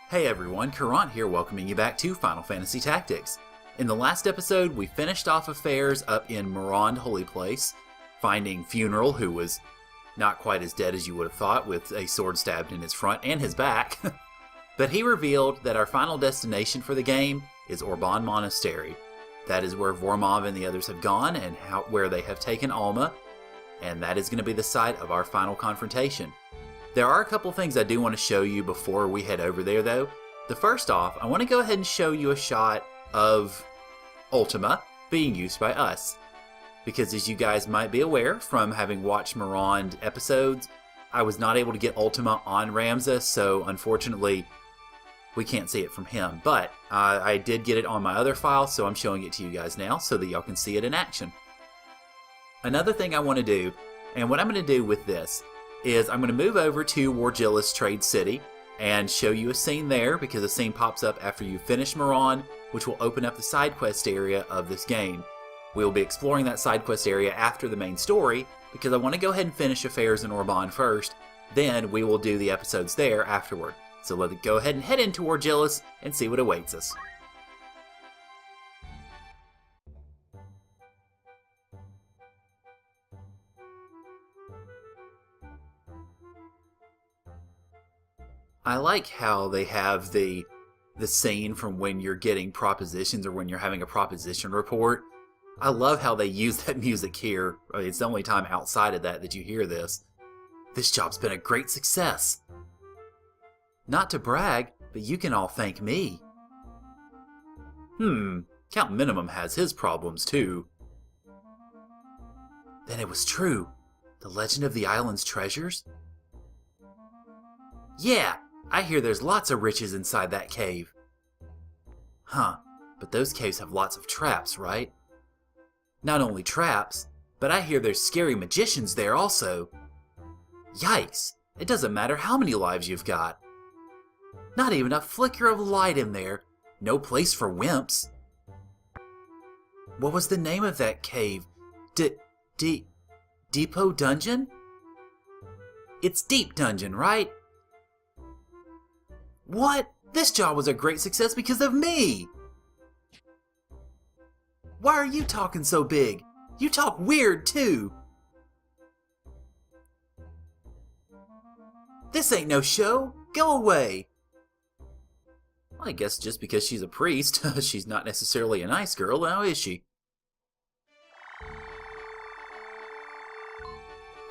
Hey everyone, Caront here welcoming you back to Final Fantasy Tactics. In the last episode, we finished off affairs up in Morond Holy Place, finding Funeral, who was not quite as dead as you would have thought, with a sword stabbed in his front and his back. But he revealed that our final destination for the game is Orbonne Monastery. That is where Vormov and the others have gone, and where they have taken Alma, and that is going to be the site of our final confrontation. There are a couple things I do want to show you before we head over there, though. The first off, I want to go ahead and show you a shot of Ultima being used by us. Because as you guys might be aware from having watched Morond episodes, I was not able to get Ultima on Ramza, so unfortunately we can't see it from him. But I did get it on my other file, so I'm showing it to you guys now so that y'all can see it in action. Another thing I want to do, and what I'm going to do with this, is I'm going to move over to Wargillis Trade City and show you a scene there, because a scene pops up after you finish Morond, which will open up the side quest area of this game. We will be exploring that side quest area after the main story, because I want to go ahead and finish affairs in Orbonne first, then we will do the episodes there afterward. So let's go ahead and head into Wargillis and see what awaits us. I like how they have the scene from when you're getting propositions or when you're having a proposition report. I love how they use that music here. It's the only time outside of that you hear this. This job's been a great success. Not to brag, but you can all thank me. Count Minimum has his problems too. Then it was true. The legend of the island's treasures? Yeah! I hear there's lots of riches inside that cave. Huh, but those caves have lots of traps, right? Not only traps, but I hear there's scary magicians there also. Yikes, it doesn't matter how many lives you've got. Not even a flicker of light in there. No place for wimps. What was the name of that cave? Depot Dungeon? It's Deep Dungeon, right? What? This job was a great success because of me! Why are you talking so big? You talk weird, too! This ain't no show! Go away! Well, I guess just because she's a priest, she's not necessarily a nice girl, now is she?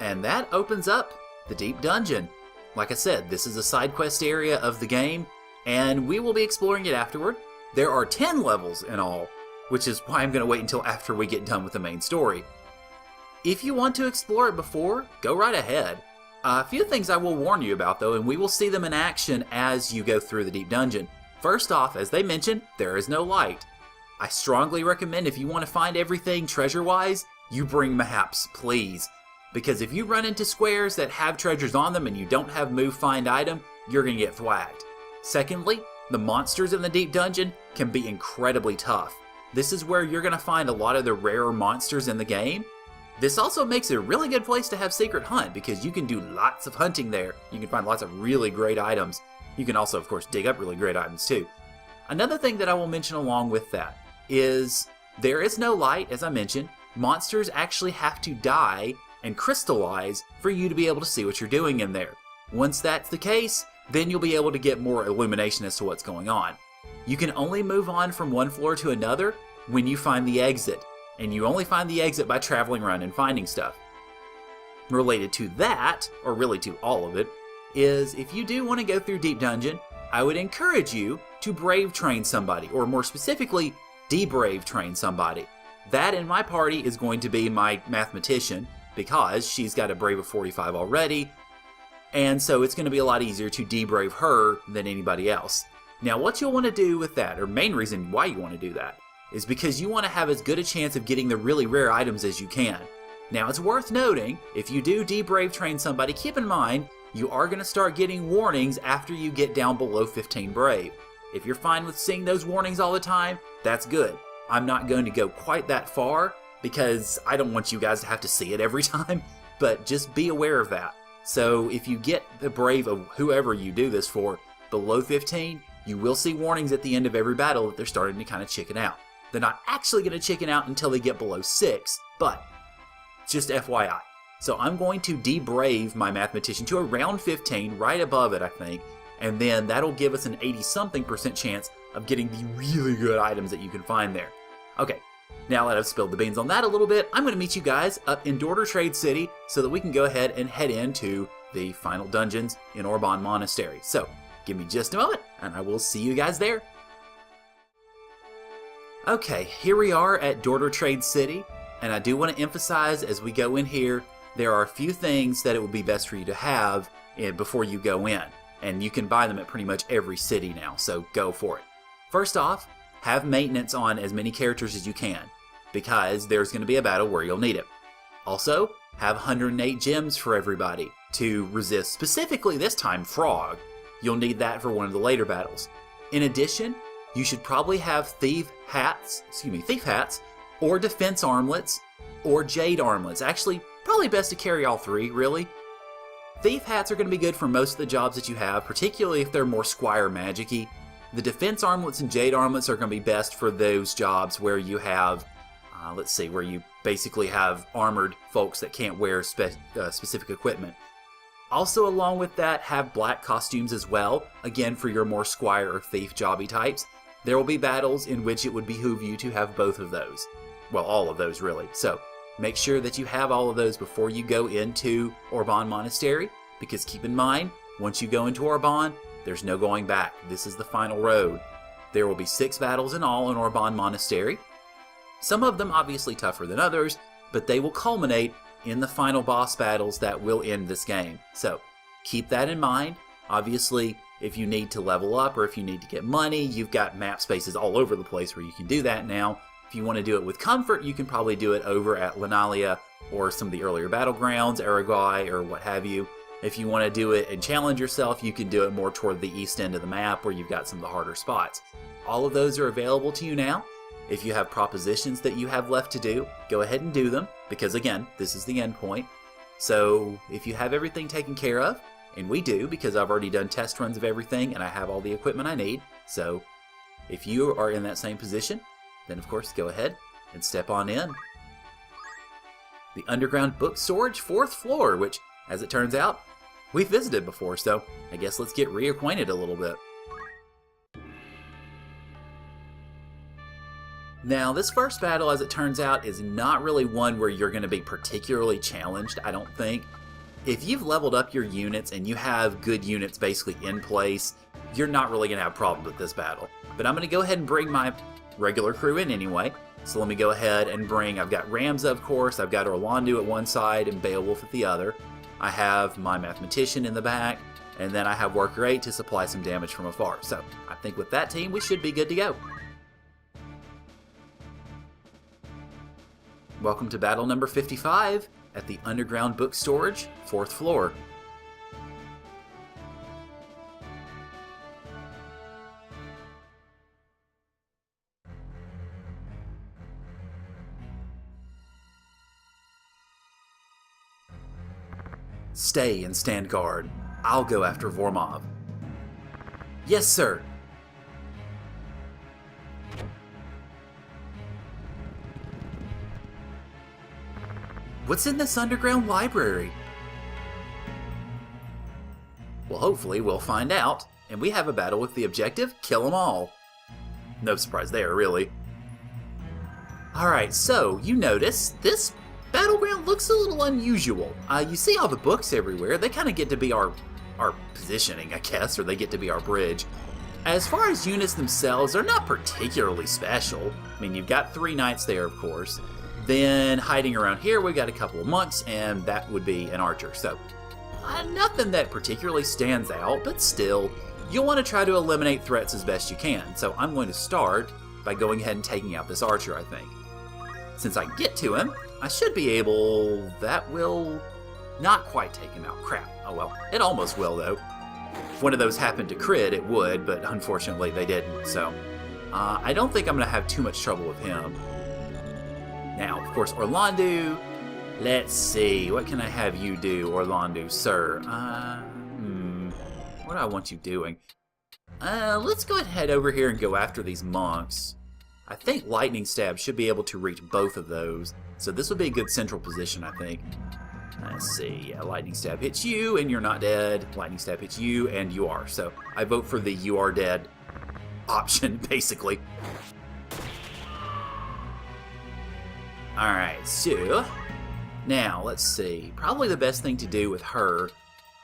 And that opens up the Deep Dungeon. Like I said, this is a side quest area of the game, and we will be exploring it afterward. There are 10 levels in all, which is why I'm going to wait until after we get done with the main story. If you want to explore it before, go right ahead. A few things I will warn you about though, and we will see them in action as you go through the Deep Dungeon. First off, as they mentioned, there is no light. I strongly recommend if you want to find everything treasure-wise, you bring maps, please. Because if you run into squares that have treasures on them and you don't have move find item, you're going to get thwacked. Secondly, the monsters in the Deep Dungeon can be incredibly tough. This is where you're going to find a lot of the rarer monsters in the game. This also makes it a really good place to have Secret Hunt because you can do lots of hunting there. You can find lots of really great items. You can also, of course, dig up really great items too. Another thing that I will mention along with that is there is no light, as I mentioned. Monsters actually have to die and crystallize for you to be able to see what you're doing in there. Once that's the case, then you'll be able to get more illumination as to what's going on. You can only move on from one floor to another when you find the exit, and you only find the exit by traveling around and finding stuff. Related to that, or really to all of it, is if you do want to go through Deep Dungeon, I would encourage you to brave train somebody, or more specifically, debrave train somebody. That in my party is going to be my mathematician, because she's got a Brave of 45 already, and so it's going to be a lot easier to debrave her than anybody else. Now what you'll want to do with that, or main reason why you want to do that, is because you want to have as good a chance of getting the really rare items as you can. Now it's worth noting, if you do debrave train somebody, keep in mind, you are going to start getting warnings after you get down below 15 Brave. If you're fine with seeing those warnings all the time, that's good. I'm not going to go quite that far, because I don't want you guys to have to see it every time, but just be aware of that. So if you get the Brave of whoever you do this for below 15, you will see warnings at the end of every battle that they're starting to kind of chicken out. They're not actually going to chicken out until they get below 6, but just FYI. So I'm going to debrave my mathematician to around 15, right above it I think, and then that'll give us an 80-something% chance of getting the really good items that you can find there. Okay, now that I've spilled the beans on that a little bit, I'm going to meet you guys up in Dorter Trade City so that we can go ahead and head into the final dungeons in Orbonne Monastery. So, give me just a moment, and I will see you guys there. Okay, here we are at Dorter Trade City, and I do want to emphasize as we go in here, there are a few things that it would be best for you to have before you go in, and you can buy them at pretty much every city now, so go for it. First off, have maintenance on as many characters as you can, because there's going to be a battle where you'll need it. Also, have 108 gems for everybody to resist, specifically this time Frog. You'll need that for one of the later battles. In addition, you should probably have thief hats, or defense armlets, or jade armlets. Actually, probably best to carry all three, really. Thief hats are going to be good for most of the jobs that you have, particularly if they're more squire magic-y. The defense armlets and jade armlets are going to be best for those jobs where you have, where you basically have armored folks that can't wear specific equipment. Also, along with that, have black costumes as well, again for your more squire or thief jobby types. There will be battles in which it would behoove you to have both of those. Well, all of those really. So, make sure that you have all of those before you go into Orbonne Monastery, because keep in mind, once you go into Orbonne, there's no going back. This is the final road. There will be 6 battles in all in Orbonne Monastery. Some of them obviously tougher than others, but they will culminate in the final boss battles that will end this game. So, keep that in mind. Obviously, if you need to level up or if you need to get money, you've got map spaces all over the place where you can do that now. If you want to do it with comfort, you can probably do it over at Lenalia or some of the earlier battlegrounds, Araguay, or what have you. If you want to do it and challenge yourself, you can do it more toward the east end of the map where you've got some of the harder spots. All of those are available to you now. If you have propositions that you have left to do, go ahead and do them, because again, this is the end point. So if you have everything taken care of, and we do, because I've already done test runs of everything and I have all the equipment I need, so if you are in that same position, then of course go ahead and step on in. The underground book storage, 4th floor, which, as it turns out, we've visited before, so I guess let's get reacquainted a little bit. Now, this first battle, as it turns out, is not really one where you're going to be particularly challenged, I don't think. If you've leveled up your units and you have good units basically in place, you're not really going to have problems with this battle. But I'm going to go ahead and bring my regular crew in anyway. So let me go ahead and bring, I've got Ramza, of course, I've got Orlando at one side and Beowulf at the other. I have my mathematician in the back, and then I have Worker 8 to supply some damage from afar. So I think with that team, we should be good to go. Welcome to battle number 55 at the underground book storage, 4th floor. Stay and stand guard. I'll go after Vormov. Yes, sir. What's in this underground library? Well, hopefully we'll find out, and we have a battle with the objective, kill them all. No surprise there, really. Alright, so, you notice, this battleground looks a little unusual. You see all the books everywhere, they kind of get to be our positioning, I guess, or they get to be our bridge. As far as units themselves, they're not particularly special. I mean, you've got 3 knights there, of course. Then, hiding around here, we've got a couple of monks, and that would be an archer. So, nothing that particularly stands out, but still, you'll want to try to eliminate threats as best you can. So, I'm going to start by going ahead and taking out this archer, I think. Since I can get to him, I should be able... That will not quite take him out. Crap. Oh well. It almost will, though. If one of those happened to crit, it would, but unfortunately they didn't. So, I don't think I'm going to have too much trouble with him. Now, of course, Orlando, let's see, what can I have you do, Orlando, sir? What do I want you doing? Let's go ahead over here and go after these monks. I think lightning stab should be able to reach both of those. So this would be a good central position, I think. Let's see. Yeah, lightning stab hits you and you're not dead. Lightning stab hits you and you are. So I vote for the you are dead option, basically. Alright, so now let's see. Probably the best thing to do with her.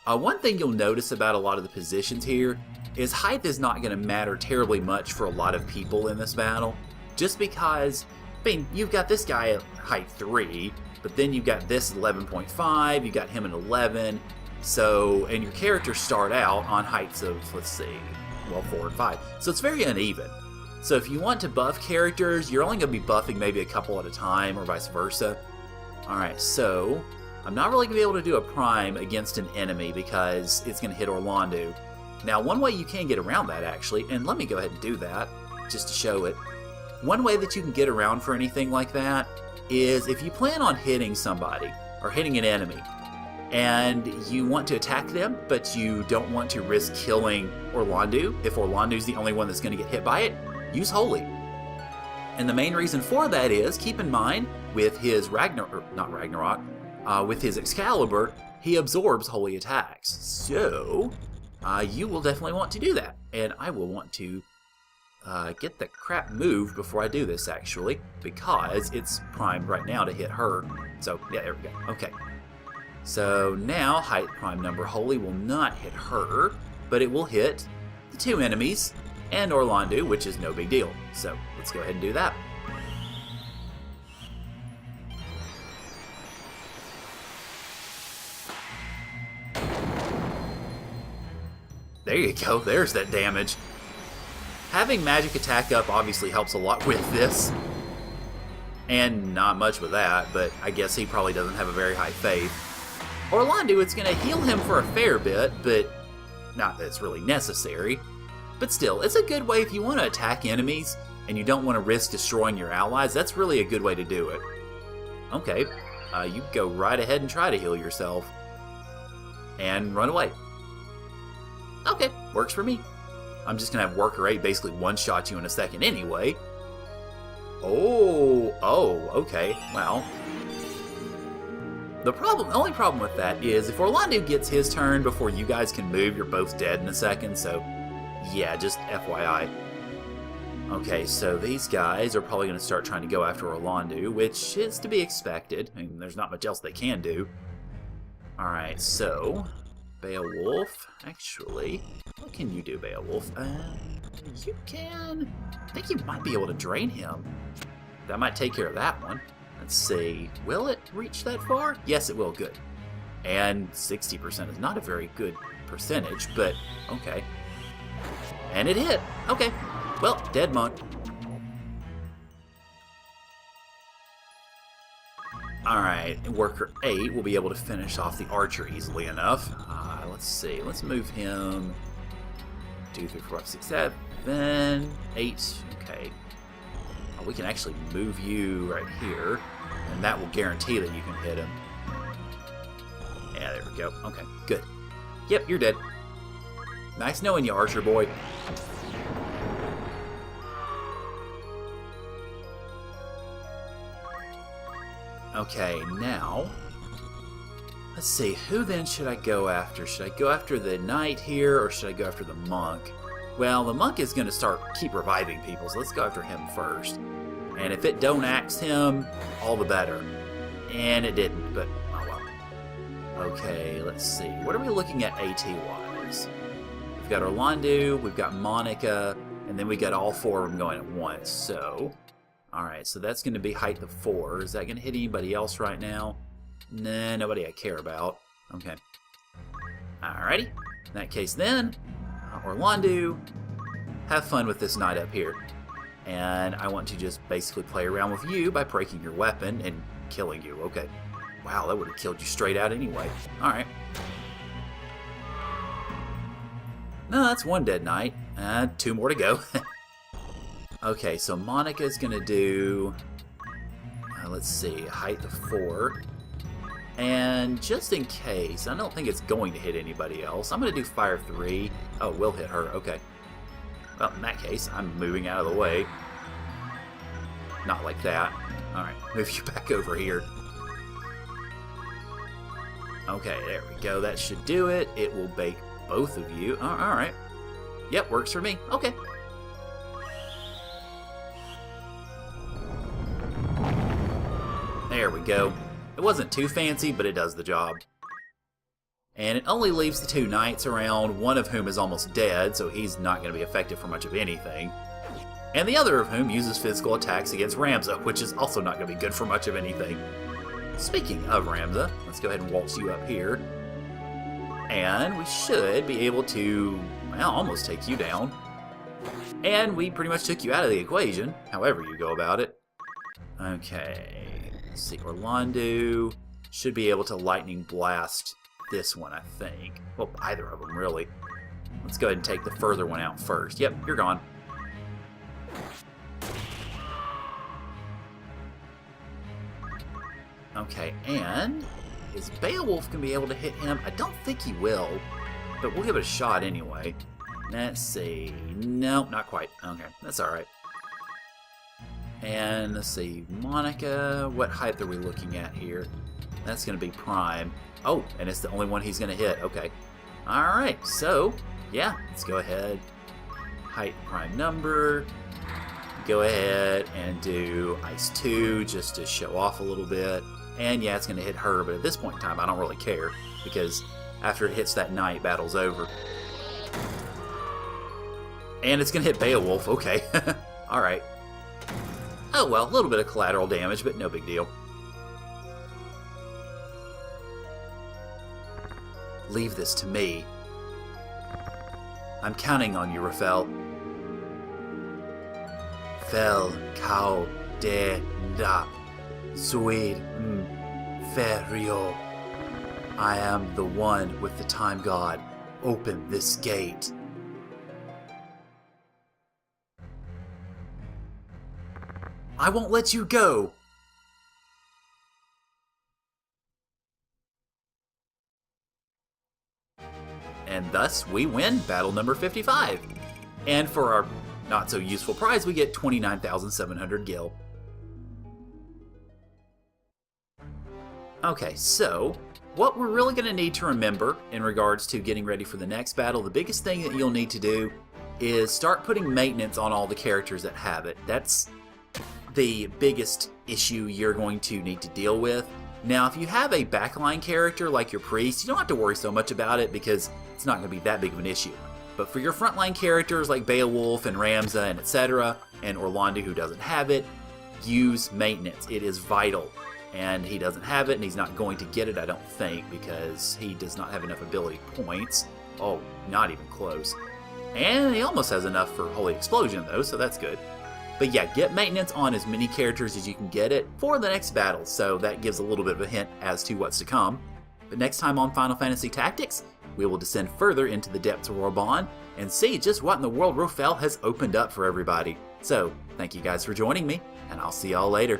One thing you'll notice about a lot of the positions here is height is not going to matter terribly much for a lot of people in this battle. Just because, I mean, you've got this guy at height 3, but then you've got this 11.5, you got him at 11, so, and your characters start out on heights of, let's see, well, 4 and 5. So it's very uneven. So if you want to buff characters, you're only going to be buffing maybe a couple at a time, or vice versa. Alright, so I'm not really going to be able to do a prime against an enemy because it's going to hit Orlando. Now, one way you can get around that, actually, and let me go ahead and do that, just to show it. One way that you can get around for anything like that is if you plan on hitting somebody, or hitting an enemy, and you want to attack them, but you don't want to risk killing Orlando, if Orlando's the only one that's going to get hit by it, use Holy. And the main reason for that is, keep in mind, with his with his Excalibur, he absorbs holy attacks. So, you will definitely want to do that. And I will want to get the crap moved before I do this, actually, because it's primed right now to hit her. So, yeah, there we go. Okay. So now, height prime number holy will not hit her, but it will hit the 2 enemies and Orlando, which is no big deal. So, let's go ahead and do that. There you go, there's that damage. Having magic attack up obviously helps a lot with this. And not much with that, but I guess he probably doesn't have a very high faith. Orlando, it's going to heal him for a fair bit, but not that it's really necessary. But still, it's a good way if you want to attack enemies and you don't want to risk destroying your allies. That's really a good way to do it. Okay, you go right ahead and try to heal yourself. And run away. Okay, works for me. I'm just going to have Worker 8 basically one-shot you in a second anyway. Oh, okay, well. The only problem with that is if Orlando gets his turn before you guys can move, you're both dead in a second, so yeah, just FYI. Okay, so these guys are probably going to start trying to go after Orlando, which is to be expected. I mean, there's not much else they can do. Alright, so Beowulf, actually, what can you do, Beowulf? You can, I think you might be able to drain him. That might take care of that one. Let's see, will it reach that far? Yes, it will, good. And 60% is not a very good percentage, but okay. And it hit, okay. Well, dead monk. Alright, Worker 8 will be able to finish off the archer easily enough. Let's see, let's move him 2, 3, 4, 5, 6, 7, 8, okay. We can actually move you right here, and that will guarantee that you can hit him. Yeah, there we go. Okay, good. Yep, you're dead. Nice knowing you, archer boy. Okay, now, let's see, who then should I go after? Should I go after the knight here, or should I go after the monk? Well, the monk is going to keep reviving people, so let's go after him first. And if it don't axe him, all the better. And it didn't, but oh well. Okay, let's see. What are we looking at AT-wise? We've got Orlando, we've got Monica, and then we got all 4 of them going at once. So, alright, so that's going to be height of 4. Is that going to hit anybody else right now? Nah, nobody I care about. Okay. Alrighty. In that case then, Orlando, have fun with this knight up here. And I want to just basically play around with you by breaking your weapon and killing you. Okay. Wow, that would have killed you straight out anyway. Alright. No, that's 1 dead knight. 2 more to go. Okay, so Monica's going to do, let's see, height of 4. And just in case, I don't think it's going to hit anybody else, I'm going to do fire 3. Oh, we'll hit her. Okay. Well, in that case, I'm moving out of the way. Not like that. Alright, move you back over here. Okay, there we go. That should do it. It will bake both of you. Alright. Yep, works for me. Okay. There we go. It wasn't too fancy, but it does the job. And it only leaves the 2 knights around, one of whom is almost dead, so he's not going to be effective for much of anything. And the other of whom uses physical attacks against Ramza, which is also not going to be good for much of anything. Speaking of Ramza, let's go ahead and waltz you up here. And we should be able to, well, almost take you down. And we pretty much took you out of the equation, however you go about it. Okay, let's see, Orlando should be able to lightning blast this one, I think. Well, either of them, really. Let's go ahead and take the further one out first. Yep, you're gone. Okay, and is Beowulf going to be able to hit him? I don't think he will, but we'll give it a shot anyway. Let's see. Nope, not quite. Okay, that's alright. And let's see, Monica, what height are we looking at here? That's going to be prime. Oh, and it's the only one he's going to hit. Okay. Alright, so, yeah, let's go ahead. Height prime number. Go ahead and do Ice 2 just to show off a little bit. And yeah, it's going to hit her, but at this point in time, I don't really care, because after it hits that knight, battle's over. And it's going to hit Beowulf. Okay. Alright. Oh well, a little bit of collateral damage, but no big deal. Leave this to me. I'm counting on you, Raphael. Fel Kau De Da Suid Ferio. I am the one with the time god. Open this gate. I won't let you go! And thus, we win battle number 55. And for our not-so-useful prize, we get 29,700 gil. Okay, so what we're really going to need to remember in regards to getting ready for the next battle, the biggest thing that you'll need to do is start putting maintenance on all the characters that have it. That's the biggest issue you're going to need to deal with. Now, if you have a backline character like your priest, you don't have to worry so much about it because it's not going to be that big of an issue. But for your frontline characters like Beowulf and Ramza and etc., and Orlando who doesn't have it, use maintenance. It is vital. And he doesn't have it, and he's not going to get it, I don't think, because he does not have enough ability points. Oh, not even close. And he almost has enough for Holy Explosion, though, so that's good. But yeah, get maintenance on as many characters as you can get it for the next battle, so that gives a little bit of a hint as to what's to come. But next time on Final Fantasy Tactics, we will descend further into the depths of Orbonne and see just what in the world Raphael has opened up for everybody. So, thank you guys for joining me, and I'll see y'all later.